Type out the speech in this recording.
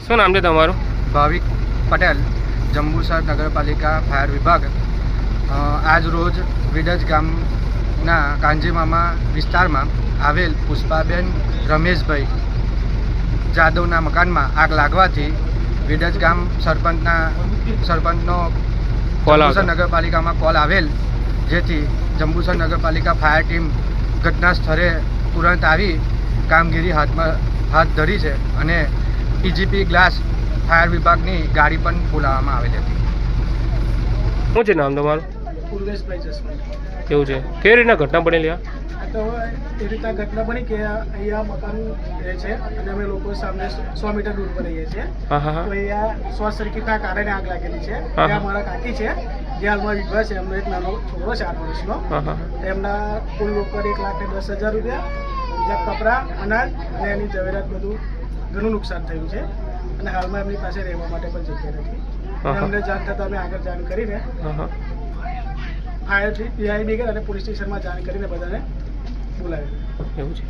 શું નામ છે તમારું? ભાવિક પટેલ, જંબુસર નગરપાલિકા ફાયર વિભાગ. આજ રોજ વિડજ ગામના કાંજીમામા વિસ્તારમાં આવેલ પુષ્પાબેન રમેશભાઈ જાદવના મકાનમાં આગ લાગવાથી વિડજ ગામ સરપંચનો જંબુસર નગરપાલિકામાં કોલ આવેલ, જેથી જંબુસર નગરપાલિકા ફાયર ટીમ ઘટના સ્થળે તુરંત આવી કામગીરી હાથ ધરી છે અને ઈજીપી ગ્લાસ ફાયર વિભાગની ગાડી પણ બોલાવવામાં આવેલી હતી. શું છે નામ તમારું? પૂર્વેશભાઈ જસભાઈ. એવું છે, કેવી રીતના ઘટના બનેલી? આ તો એ રીતના ઘટના બની કે અહીંયા મકાન રહે છે અને અમે લોકો સામે 100 મીટર દૂર પર રહીએ છીએ. તો અહીંયા શોર્ટ સર્કિટના કારણે આગ લાગેલી છે. ત્યાં મારા કાકી છે જે હાલમાં વિધવા છે, એમનો એક નાનો છોકરો છે 8 વર્ષનો. એમના કુલ ઉપર 1,10,000 રૂપિયા, બીજા કપડાં, અનાજ અને એની ઝવેરાત બધું ઘણું નુકસાન થયું છે અને હાલમાં એમની પાસે રહેવા માટે પણ જગ્યા નથી. અમને જાણ થતાં અમે આગળ જાણ કરીને ફાયર બ્રિગેડ અને પોલીસ સ્ટેશનમાં જાણ કરીને બધાને બોલાવેલું. એવું છે.